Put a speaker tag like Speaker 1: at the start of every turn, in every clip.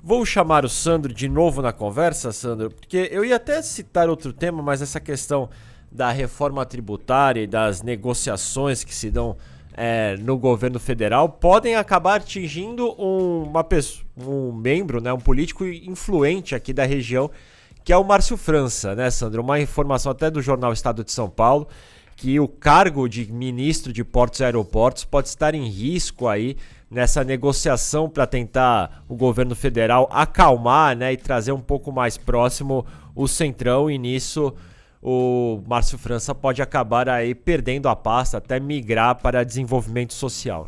Speaker 1: Vou chamar o Sandro de novo na conversa, Sandro, porque eu ia até citar outro tema, mas essa questão da reforma tributária e das negociações que se dão no governo federal podem acabar atingindo um membro, né, um político influente aqui da região, que é o Márcio França, né, Sandro? Uma informação até do jornal Estado de São Paulo, que o cargo de ministro de Portos e Aeroportos pode estar em risco aí nessa negociação para tentar o governo federal acalmar, né, e trazer um pouco mais próximo o Centrão, e nisso o Márcio França pode acabar aí perdendo a pasta, até migrar para desenvolvimento social.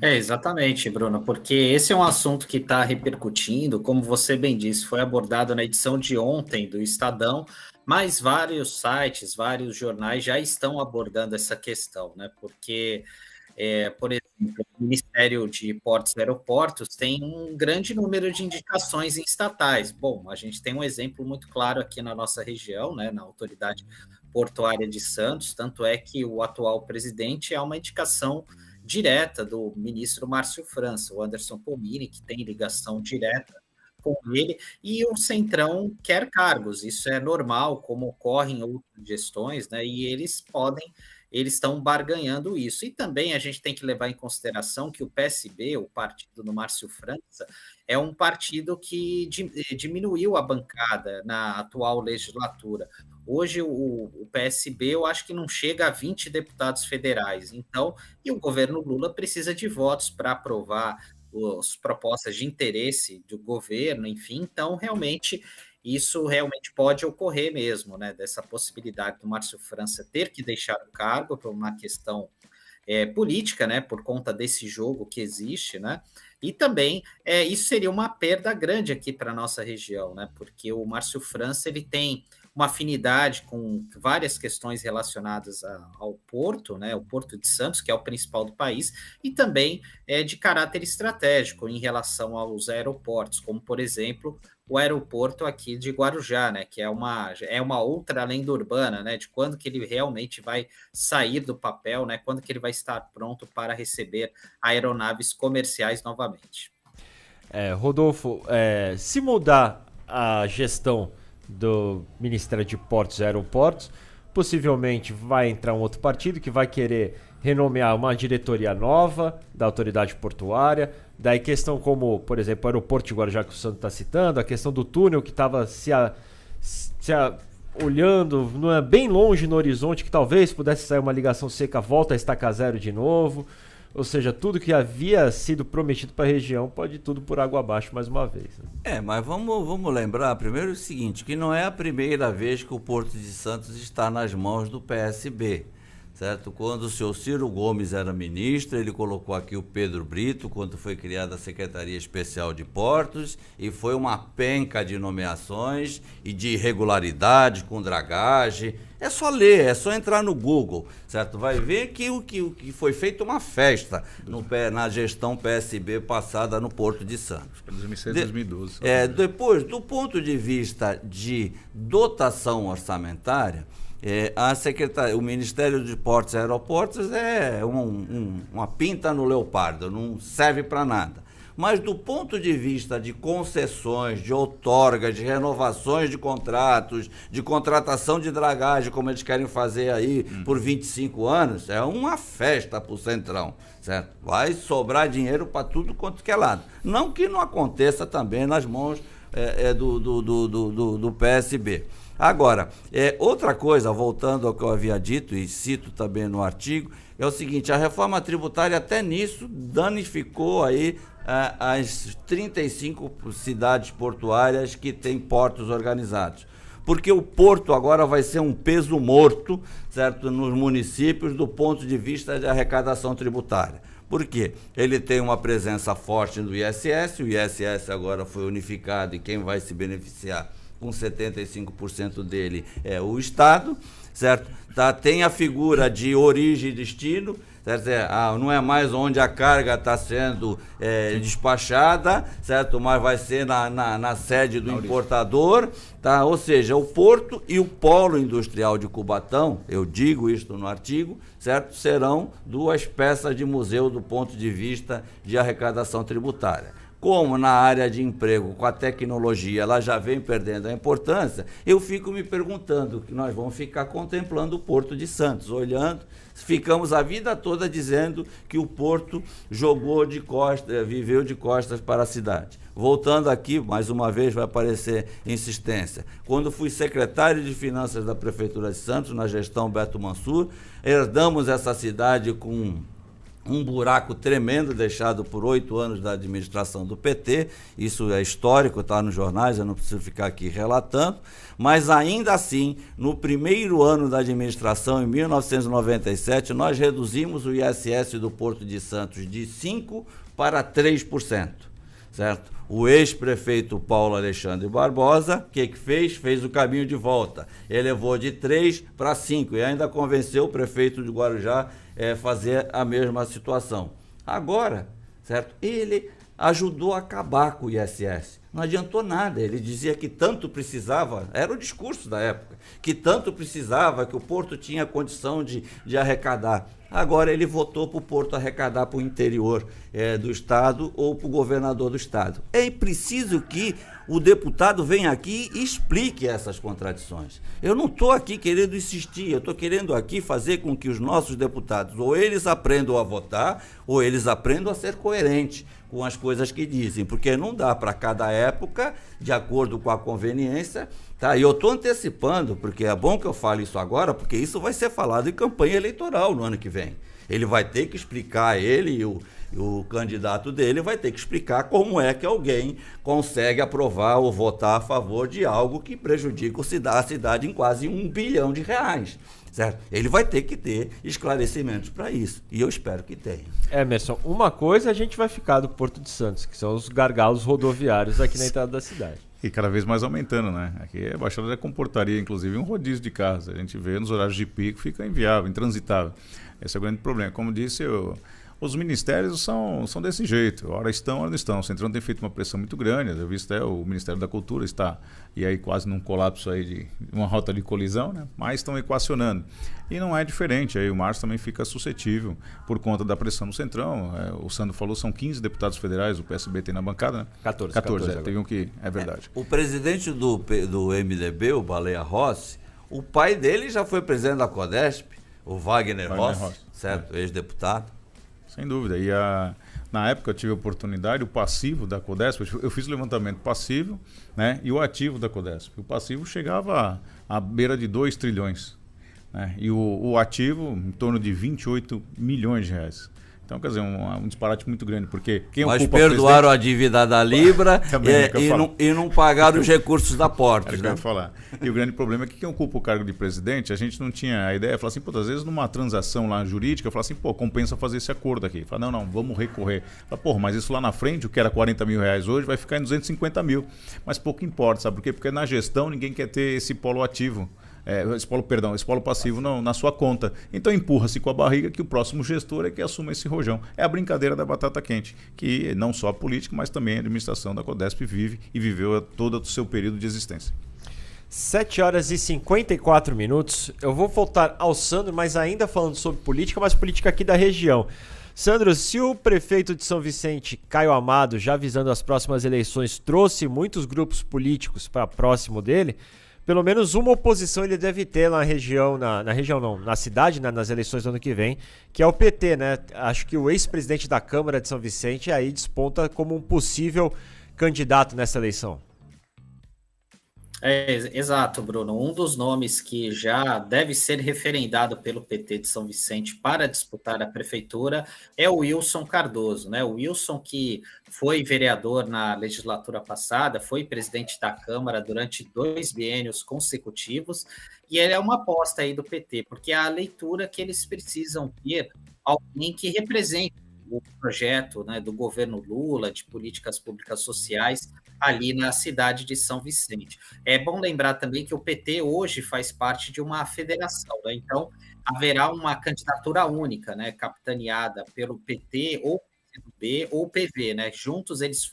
Speaker 2: Exatamente, Bruno, porque esse é um assunto que está repercutindo, como você bem disse, foi abordado na edição de ontem do Estadão, mas vários sites, vários jornais já estão abordando essa questão, né? Porque, por exemplo, o Ministério de Portos e Aeroportos tem um grande número de indicações em estatais. Bom, a gente tem um exemplo muito claro aqui na nossa região, né, na Autoridade Portuária de Santos, tanto é que o atual presidente é uma indicação direta do ministro Márcio França, o Anderson Pomini, que tem ligação direta com ele, e o Centrão quer cargos, isso é normal, como ocorre em outras gestões, né? E eles estão barganhando isso. E também a gente tem que levar em consideração que o PSB, o partido do Márcio França, é um partido que diminuiu a bancada na atual legislatura. Hoje o PSB eu acho que não chega a 20 deputados federais. Então, e o governo Lula precisa de votos para aprovar as propostas de interesse do governo, enfim. Então, isso realmente pode ocorrer mesmo, né? Dessa possibilidade do Márcio França ter que deixar o cargo por uma questão política, né? Por conta desse jogo que existe, né? E também isso seria uma perda grande aqui para a nossa região, né? Porque o Márcio França ele tem uma afinidade com várias questões relacionadas ao Porto, né, o Porto de Santos, que é o principal do país, e também de caráter estratégico em relação aos aeroportos, como, por exemplo, o aeroporto aqui de Guarujá, né, que é uma outra lenda urbana, né, de quando que ele realmente vai sair do papel, né, quando que ele vai estar pronto para receber aeronaves comerciais novamente.
Speaker 1: Rodolfo, se mudar a gestão do Ministério de Portos e Aeroportos, possivelmente vai entrar um outro partido que vai querer renomear uma diretoria nova da autoridade portuária. Daí questão como, por exemplo, o aeroporto de Guarujá que o Santos está citando, a questão do túnel que estava olhando bem longe no horizonte, que talvez pudesse sair uma ligação seca, volta a estaca zero de novo. Ou seja, tudo que havia sido prometido para a região pode ir tudo por água abaixo mais uma vez.
Speaker 3: Mas vamos lembrar primeiro o seguinte, que não é a primeira vez que o Porto de Santos está nas mãos do PSB, certo? Quando o senhor Ciro Gomes era ministro, ele colocou aqui o Pedro Brito, quando foi criada a Secretaria Especial de Portos, e foi uma penca de nomeações e de irregularidades com dragagem. É só ler, é só entrar no Google, certo? Vai ver que o que foi feito uma festa na gestão PSB passada no Porto de Santos.
Speaker 4: 2006 2012.
Speaker 3: Depois, do ponto de vista de dotação orçamentária, o Ministério de Portos e Aeroportos é uma pinta no leopardo, não serve para nada. Mas do ponto de vista de concessões, de outorgas, de renovações de contratos, de contratação de dragagem, como eles querem fazer aí por 25 anos, é uma festa para o Centrão, certo? Vai sobrar dinheiro para tudo quanto que é lado. Não que não aconteça também nas mãos do PSB. Agora, outra coisa, voltando ao que eu havia dito, e cito também no artigo, é o seguinte, a reforma tributária até nisso danificou aí as 35 cidades portuárias que têm portos organizados. Porque o porto agora vai ser um peso morto, certo, nos municípios do ponto de vista de arrecadação tributária. Por quê? Ele tem uma presença forte no ISS, o ISS agora foi unificado e quem vai se beneficiar com 75% dele é o Estado, certo? Tem a figura de origem e destino, certo? Não é mais onde a carga está sendo despachada, certo? Mas vai ser na sede do importador, tá? Ou seja, o porto e o polo industrial de Cubatão, eu digo isto no artigo, certo? Serão duas peças de museu do ponto de vista de arrecadação tributária. como na área de emprego, com a tecnologia, ela já vem perdendo a importância, eu fico me perguntando que nós vamos ficar contemplando o Porto de Santos, olhando, ficamos a vida toda dizendo que o Porto jogou de costas, viveu de costas para a cidade. Voltando aqui, mais uma vez vai aparecer insistência. Quando fui secretário de Finanças da Prefeitura de Santos, na gestão Beto Mansur, herdamos essa cidade com um buraco tremendo deixado por 8 anos da administração do PT, isso é histórico, está nos jornais, eu não preciso ficar aqui relatando, mas ainda assim, no primeiro ano da administração, em 1997, nós reduzimos o ISS do Porto de Santos de 5% para 3%, certo? O ex-prefeito Paulo Alexandre Barbosa, o que fez? Fez o caminho de volta, elevou de 3% para 5% e ainda convenceu o prefeito de Guarujá fazer a mesma situação. Agora, certo? Ele ajudou a acabar com o ISS. Não adiantou nada, ele dizia que tanto precisava, era o discurso da época, que tanto precisava, que o Porto tinha condição de arrecadar. Agora ele votou para o Porto arrecadar para o interior do Estado ou para o governador do Estado. É preciso que o deputado venha aqui e explique essas contradições. Eu não estou aqui querendo insistir, eu estou querendo aqui fazer com que os nossos deputados, ou eles aprendam a votar, ou eles aprendam a ser coerentes com as coisas que dizem, porque não dá para cada época, de acordo com a conveniência, tá? E eu estou antecipando, porque é bom que eu fale isso agora, porque isso vai ser falado em campanha eleitoral no ano que vem. Ele vai ter que explicar, ele e o candidato dele vai ter que explicar como é que alguém consegue aprovar ou votar a favor de algo que prejudica a cidade em quase R$1 bilhão. Certo? Ele vai ter que ter esclarecimentos para isso. E eu espero que tenha.
Speaker 1: Emerson, uma coisa a gente vai ficar do Porto de Santos, que são os gargalos rodoviários aqui na entrada da cidade.
Speaker 4: E cada vez mais aumentando, né? Aqui a Baixada já comportaria, inclusive, um rodízio de carros. A gente vê nos horários de pico, fica inviável, intransitável. Esse é o grande problema. Como disse, os ministérios são desse jeito. Ora estão, ora não estão. O Centrão tem feito uma pressão muito grande. Eu vi até o Ministério da Cultura está e aí quase num colapso aí de uma rota de colisão, né? Mas estão equacionando. E não é diferente. Aí o Márcio também fica suscetível por conta da pressão no Centrão. O Sandro falou, são 15 deputados federais, o PSB tem na bancada, né? 14 teve um que é verdade.
Speaker 3: O presidente do MDB, o Baleia Rossi, o pai dele já foi presidente da Codesp, o Wagner Rossi, certo? Ex-deputado.
Speaker 4: Sem dúvida. E na época eu tive a oportunidade, o passivo da Codesp, eu fiz o levantamento passivo, né, e o ativo da Codesp. O passivo chegava à beira de 2 trilhões. Né, e o ativo em torno de 28 milhões de reais. Então, quer dizer, um disparate muito grande, porque quem
Speaker 3: Mas
Speaker 4: ocupa
Speaker 3: perdoaram a dívida da Libra e não pagaram os recursos da Portos.
Speaker 4: Né? Falar. E o grande problema é que quem ocupa o cargo de presidente, a gente não tinha a ideia, falar assim, às vezes numa transação lá jurídica, falar assim, compensa fazer esse acordo aqui. Fala, não, vamos recorrer. Fala, mas isso lá na frente, o que era 40 mil reais hoje, vai ficar em 250 mil. Mas pouco importa, sabe por quê? Porque na gestão ninguém quer ter esse polo ativo. Esse polo passivo não, na sua conta. Então empurra-se com a barriga que o próximo gestor é que assuma esse rojão. É a brincadeira da batata quente, que não só a política, mas também a administração da Codesp vive e viveu todo o seu período de existência.
Speaker 1: 7h54. Eu vou voltar ao Sandro, mas ainda falando sobre política, mas política aqui da região. Sandro, se o prefeito de São Vicente, Caio Amado, já visando as próximas eleições, trouxe muitos grupos políticos para próximo dele, pelo menos uma oposição ele deve ter na região, na cidade, né, nas eleições do ano que vem, que é o PT, né? Acho que o ex-presidente da Câmara de São Vicente aí desponta como um possível candidato nessa eleição.
Speaker 2: Exato, Bruno. Um dos nomes que já deve ser referendado pelo PT de São Vicente para disputar a prefeitura é o Wilson Cardoso, né? O Wilson, que foi vereador na legislatura passada, foi presidente da Câmara durante 2 biênios consecutivos, e ele é uma aposta aí do PT, porque é a leitura que eles precisam ter alguém que represente o projeto, né, do governo Lula, de políticas públicas sociais, ali na cidade de São Vicente. É bom lembrar também que o PT hoje faz parte de uma federação, né? Então haverá uma candidatura única, né, capitaneada pelo PT ou PCdoB ou PV, né? Juntos eles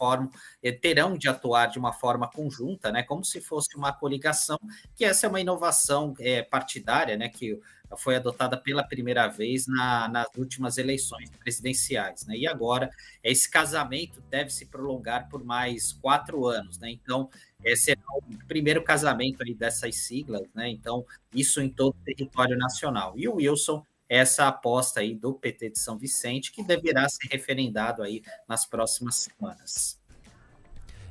Speaker 2: terão de atuar de uma forma conjunta, né? Como se fosse uma coligação, que essa é uma inovação partidária, né? Que foi adotada pela primeira vez nas últimas eleições presidenciais, né? E agora esse casamento deve se prolongar por mais 4 anos, né? Então, será o primeiro casamento aí dessas siglas, né? Então, isso em todo o território nacional. E o Wilson, essa aposta aí do PT de São Vicente, que deverá ser referendado aí nas próximas semanas.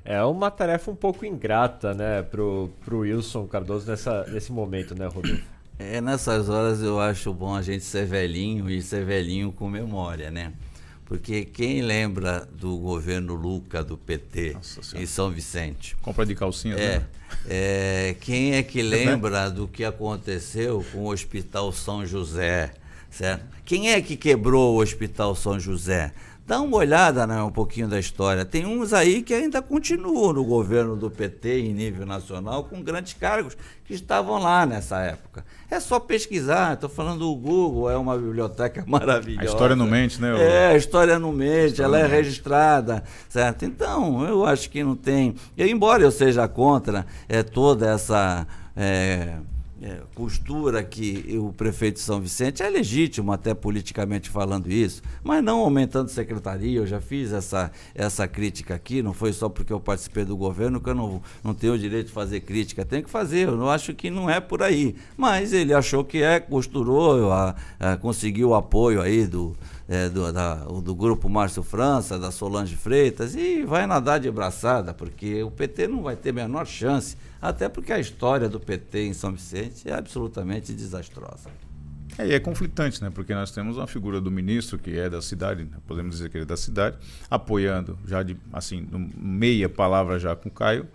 Speaker 1: É uma tarefa um pouco ingrata, né, pro Wilson Cardoso nesse momento, né, Rodolfo?
Speaker 3: Nessas horas eu acho bom a gente ser velhinho e ser velhinho com memória, né? Porque quem lembra do governo Luca do PT em São Vicente?
Speaker 4: Compra de calcinha, né?
Speaker 3: Quem é que lembra do que aconteceu com o Hospital São José, certo? Quem é que quebrou o Hospital São José? Dá uma olhada, né, um pouquinho da história. Tem uns aí que ainda continuam no governo do PT em nível nacional com grandes cargos que estavam lá nessa época. É só pesquisar. Estou falando do Google, é uma biblioteca maravilhosa.
Speaker 4: A história não mente, né?
Speaker 3: A história não mente, ela é registrada, certo? Então, eu acho que não tem... Embora eu seja contra toda essa... costura que o prefeito de São Vicente, é legítimo até politicamente falando isso, mas não aumentando secretaria. Eu já fiz essa crítica aqui, não foi só porque eu participei do governo que eu não tenho o direito de fazer crítica, tenho que fazer, eu não acho que não é por aí, mas ele achou que costurou, conseguiu o apoio aí do grupo Márcio França, da Solange Freitas, e vai nadar de braçada, porque o PT não vai ter a menor chance, até porque a história do PT em São Vicente é absolutamente desastrosa.
Speaker 4: E é conflitante, né? Porque nós temos uma figura do ministro que é da cidade, podemos dizer que ele é da cidade, apoiando já meia palavra já com o Caio,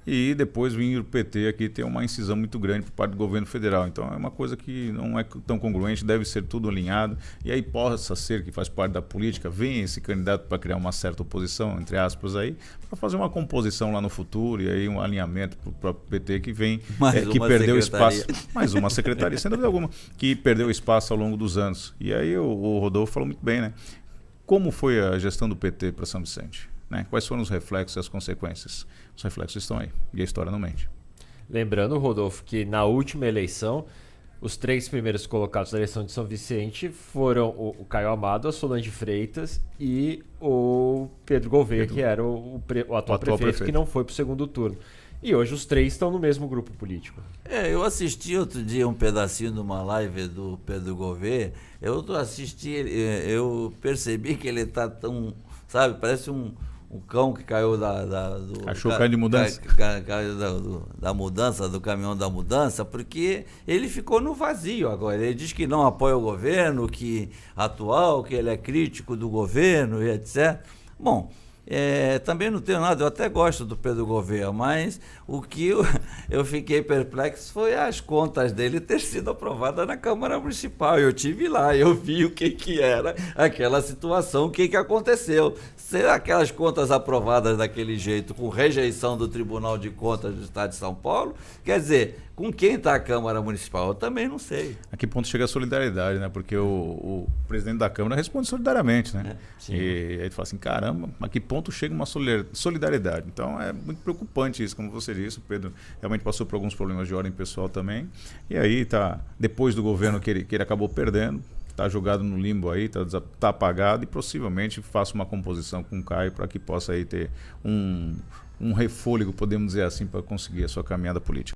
Speaker 4: e depois vir o PT aqui ter uma incisão muito grande por parte do governo federal. Então é uma coisa que não é tão congruente, deve ser tudo alinhado, e aí possa ser que faz parte da política, vem esse candidato para criar uma certa oposição, entre aspas, aí, para fazer uma composição lá no futuro, e aí um alinhamento para o próprio PT que vem, que perdeu espaço. Mais uma secretaria, sem dúvida alguma, que perdeu espaço ao longo dos anos. E aí o Rodolfo falou muito bem, né? Como foi a gestão do PT para São Vicente? Né? Quais foram os reflexos e as consequências? Os reflexos estão aí, e a história não mente.
Speaker 1: Lembrando, Rodolfo, que na última eleição, os 3 primeiros colocados da eleição de São Vicente foram o Caio Amado, a Solange Freitas e o Pedro Gouveia, que era o atual prefeito, que não foi para o segundo turno. E hoje os 3 estão no mesmo grupo político.
Speaker 3: Eu assisti outro dia um pedacinho de uma live do Pedro Gouveia. Eu percebi que ele está tão, sabe, parece um cão que caiu
Speaker 4: Cachorro caiu de mudança.
Speaker 3: Caiu da mudança, do caminhão da mudança, porque ele ficou no vazio agora. Ele diz que não apoia o governo atual, que ele é crítico do governo e etc. Bom, também não tenho nada, eu até gosto do Pedro Gouveia, mas o que eu fiquei perplexo foi as contas dele ter sido aprovadas na Câmara Municipal. Eu tive lá, eu vi o que era aquela situação, o que aconteceu. Será aquelas contas aprovadas daquele jeito, com rejeição do Tribunal de Contas do Estado de São Paulo? Quer dizer, com quem está a Câmara Municipal? Eu também não sei.
Speaker 4: A que ponto chega a solidariedade, né? Porque o presidente da Câmara responde solidariamente, né?
Speaker 1: Sim.
Speaker 4: E aí ele fala assim, caramba, a que ponto chega uma solidariedade? Então é muito preocupante isso, como você disse. O Pedro realmente passou por alguns problemas de ordem pessoal também. E aí depois do governo que ele acabou perdendo, está jogado no limbo aí, está apagado, e possivelmente faça uma composição com o Caio para que possa aí ter um refôlego, podemos dizer assim, para conseguir a sua caminhada política.